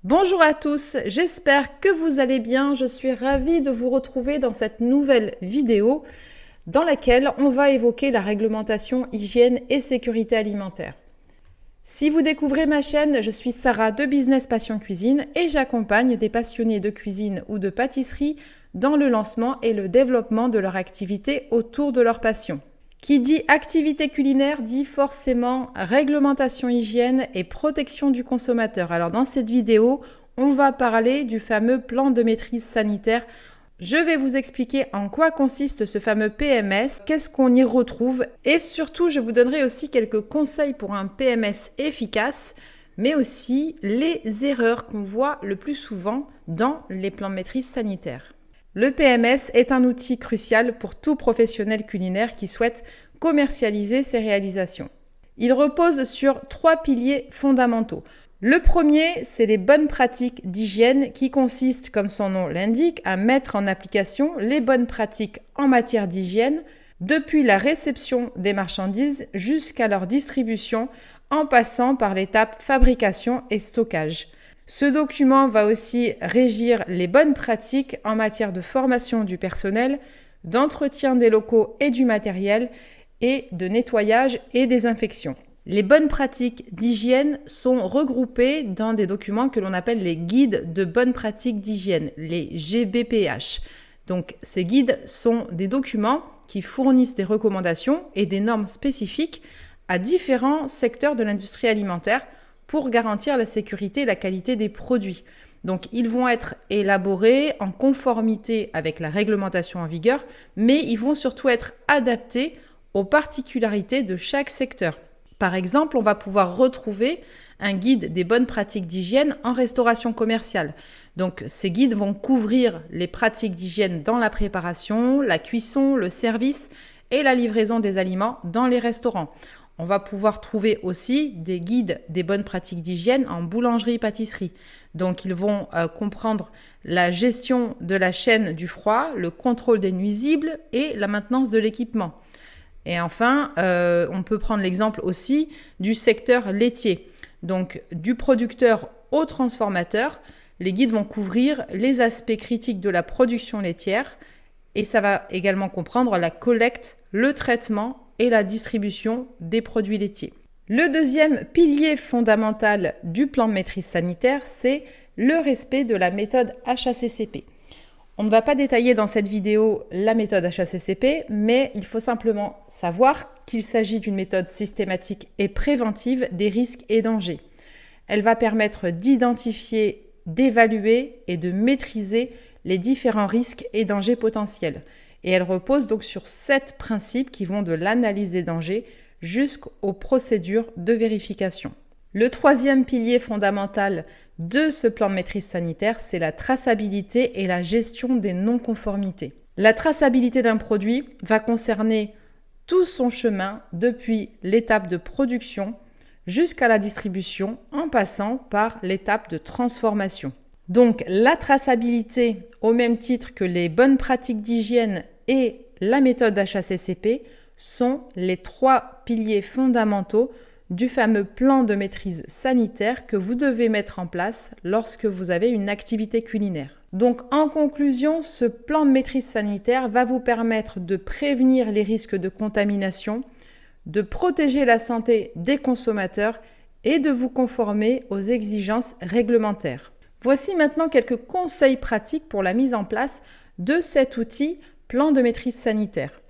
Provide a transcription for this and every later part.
Bonjour à tous, j'espère que vous allez bien. Je suis ravie de vous retrouver dans cette nouvelle vidéo dans laquelle on va évoquer la réglementation hygiène et sécurité alimentaire. Si vous découvrez ma chaîne, je suis Sarah de Business Passion Cuisine et j'accompagne des passionnés de cuisine ou de pâtisserie dans le lancement et le développement de leur activité autour de leur passion. Qui dit activité culinaire dit forcément réglementation hygiène et protection du consommateur. Alors dans cette vidéo, on va parler du fameux plan de maîtrise sanitaire. Je vais vous expliquer en quoi consiste ce fameux PMS, qu'est-ce qu'on y retrouve et surtout je vous donnerai aussi quelques conseils pour un PMS efficace, mais aussi les erreurs qu'on voit le plus souvent dans les plans de maîtrise sanitaire. Le PMS est un outil crucial pour tout professionnel culinaire qui souhaite commercialiser ses réalisations. Il repose sur 3 piliers fondamentaux. Le premier, c'est les bonnes pratiques d'hygiène qui consistent, comme son nom l'indique, à mettre en application les bonnes pratiques en matière d'hygiène depuis la réception des marchandises jusqu'à leur distribution en passant par l'étape fabrication et stockage. Ce document va aussi régir les bonnes pratiques en matière de formation du personnel, d'entretien des locaux et du matériel et de nettoyage et désinfection. Les bonnes pratiques d'hygiène sont regroupées dans des documents que l'on appelle les guides de bonnes pratiques d'hygiène, les GBPH. Donc ces guides sont des documents qui fournissent des recommandations et des normes spécifiques à différents secteurs de l'industrie alimentaire pour garantir la sécurité et la qualité des produits. Donc, ils vont être élaborés en conformité avec la réglementation en vigueur, mais ils vont surtout être adaptés aux particularités de chaque secteur. Par exemple, on va pouvoir retrouver un guide des bonnes pratiques d'hygiène en restauration commerciale. Donc, ces guides vont couvrir les pratiques d'hygiène dans la préparation, la cuisson, le service et la livraison des aliments dans les restaurants. On va pouvoir trouver aussi des guides des bonnes pratiques d'hygiène en boulangerie-pâtisserie. Donc, ils vont comprendre la gestion de la chaîne du froid, le contrôle des nuisibles et la maintenance de l'équipement. Et enfin, on peut prendre l'exemple aussi du secteur laitier. Donc, du producteur au transformateur, les guides vont couvrir les aspects critiques de la production laitière et ça va également comprendre la collecte, le traitement et la distribution des produits laitiers. Le deuxième pilier fondamental du plan de maîtrise sanitaire, c'est le respect de la méthode HACCP. On ne va pas détailler dans cette vidéo la méthode HACCP, mais il faut simplement savoir qu'il s'agit d'une méthode systématique et préventive des risques et dangers. Elle va permettre d'identifier, d'évaluer et de maîtriser les différents risques et dangers potentiels. Et elle repose donc sur 7 principes qui vont de l'analyse des dangers jusqu'aux procédures de vérification. Le troisième pilier fondamental de ce plan de maîtrise sanitaire, c'est la traçabilité et la gestion des non-conformités. La traçabilité d'un produit va concerner tout son chemin depuis l'étape de production jusqu'à la distribution en passant par l'étape de transformation. Donc la traçabilité, au même titre que les bonnes pratiques d'hygiène et la méthode HACCP, sont les 3 piliers fondamentaux du fameux plan de maîtrise sanitaire que vous devez mettre en place lorsque vous avez une activité culinaire. Donc en conclusion, ce plan de maîtrise sanitaire va vous permettre de prévenir les risques de contamination, de protéger la santé des consommateurs et de vous conformer aux exigences réglementaires. Voici maintenant quelques conseils pratiques pour la mise en place de cet outil plan de maîtrise sanitaire.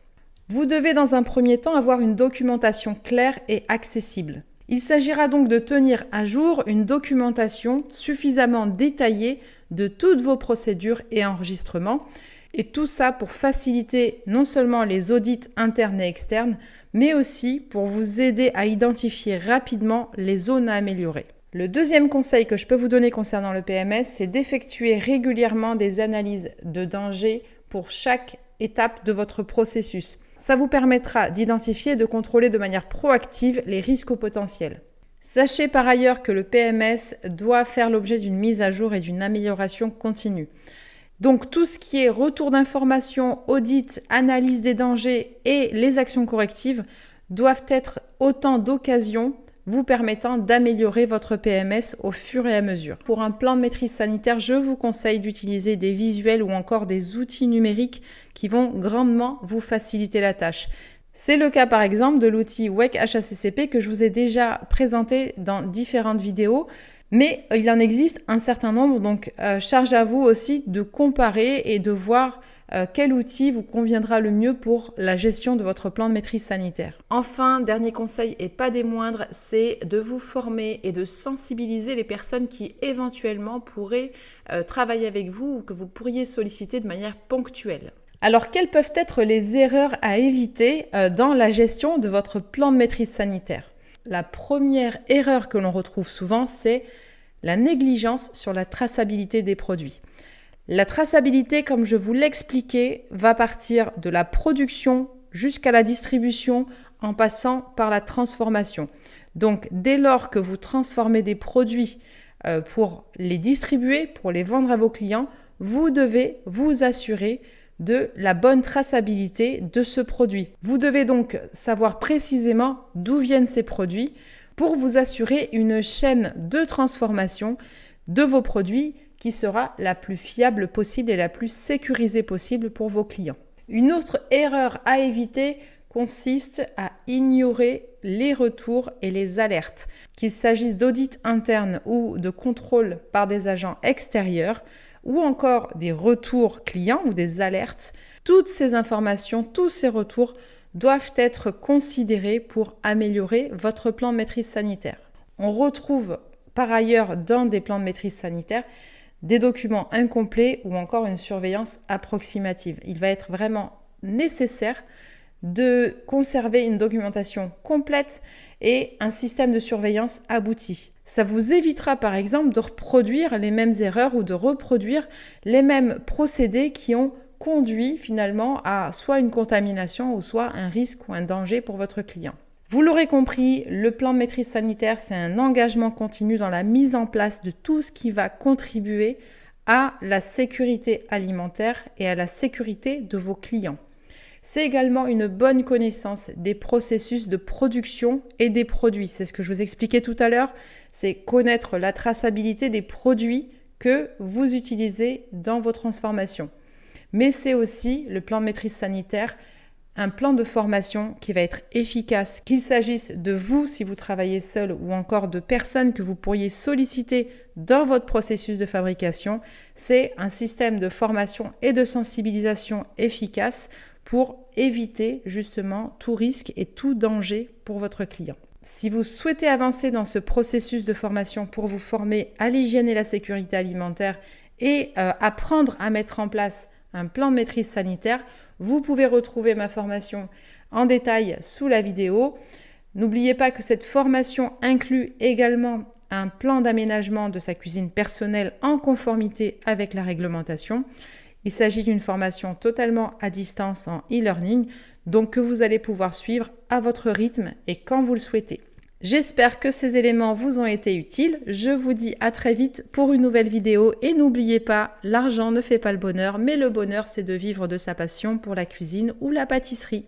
Vous devez dans un premier temps avoir une documentation claire et accessible. Il s'agira donc de tenir à jour une documentation suffisamment détaillée de toutes vos procédures et enregistrements, et tout ça pour faciliter non seulement les audits internes et externes, mais aussi pour vous aider à identifier rapidement les zones à améliorer. Le deuxième conseil que je peux vous donner concernant le PMS, c'est d'effectuer régulièrement des analyses de danger pour chaque étape de votre processus. Ça vous permettra d'identifier et de contrôler de manière proactive les risques potentiels. Sachez par ailleurs que le PMS doit faire l'objet d'une mise à jour et d'une amélioration continue. Donc tout ce qui est retour d'informations, audit, analyse des dangers et les actions correctives doivent être autant d'occasions vous permettant d'améliorer votre PMS au fur et à mesure. Pour un plan de maîtrise sanitaire, je vous conseille d'utiliser des visuels ou encore des outils numériques qui vont grandement vous faciliter la tâche. C'est le cas par exemple de l'outil WEC HACCP que je vous ai déjà présenté dans différentes vidéos. Mais il en existe un certain nombre, donc charge à vous aussi de comparer et de voir quel outil vous conviendra le mieux pour la gestion de votre plan de maîtrise sanitaire. Enfin, dernier conseil et pas des moindres, c'est de vous former et de sensibiliser les personnes qui éventuellement pourraient travailler avec vous ou que vous pourriez solliciter de manière ponctuelle. Alors, quelles peuvent être les erreurs à éviter dans la gestion de votre plan de maîtrise sanitaire ? La première erreur que l'on retrouve souvent, c'est la négligence sur la traçabilité des produits. La traçabilité, comme je vous l'expliquais, va partir de la production jusqu'à la distribution en passant par la transformation. Donc, dès lors que vous transformez des produits pour les distribuer, pour les vendre à vos clients, vous devez vous assurer de la bonne traçabilité de ce produit. Vous devez donc savoir précisément d'où viennent ces produits pour vous assurer une chaîne de transformation de vos produits qui sera la plus fiable possible et la plus sécurisée possible pour vos clients. Une autre erreur à éviter consiste à ignorer les retours et les alertes. Qu'il s'agisse d'audit interne ou de contrôle par des agents extérieurs, ou encore des retours clients ou des alertes, toutes ces informations, tous ces retours doivent être considérés pour améliorer votre plan de maîtrise sanitaire. On retrouve par ailleurs dans des plans de maîtrise sanitaire des documents incomplets ou encore une surveillance approximative. Il va être vraiment nécessaire de conserver une documentation complète et un système de surveillance abouti. Ça vous évitera par exemple de reproduire les mêmes erreurs ou de reproduire les mêmes procédés qui ont conduit finalement à soit une contamination ou soit un risque ou un danger pour votre client. Vous l'aurez compris, le plan de maîtrise sanitaire, c'est un engagement continu dans la mise en place de tout ce qui va contribuer à la sécurité alimentaire et à la sécurité de vos clients. C'est également une bonne connaissance des processus de production et des produits. C'est ce que je vous expliquais tout à l'heure, c'est connaître la traçabilité des produits que vous utilisez dans vos transformations. Mais c'est aussi le plan de maîtrise sanitaire, un plan de formation qui va être efficace, qu'il s'agisse de vous si vous travaillez seul ou encore de personnes que vous pourriez solliciter dans votre processus de fabrication. C'est un système de formation et de sensibilisation efficace pour éviter justement tout risque et tout danger pour votre client. Si vous souhaitez avancer dans ce processus de formation pour vous former à l'hygiène et la sécurité alimentaire et apprendre à mettre en place un plan de maîtrise sanitaire, vous pouvez retrouver ma formation en détail sous la vidéo. N'oubliez pas que cette formation inclut également un plan d'aménagement de sa cuisine personnelle en conformité avec la réglementation. Il s'agit d'une formation totalement à distance en e-learning, donc que vous allez pouvoir suivre à votre rythme et quand vous le souhaitez. J'espère que ces éléments vous ont été utiles. Je vous dis à très vite pour une nouvelle vidéo et n'oubliez pas, l'argent ne fait pas le bonheur, mais le bonheur c'est de vivre de sa passion pour la cuisine ou la pâtisserie.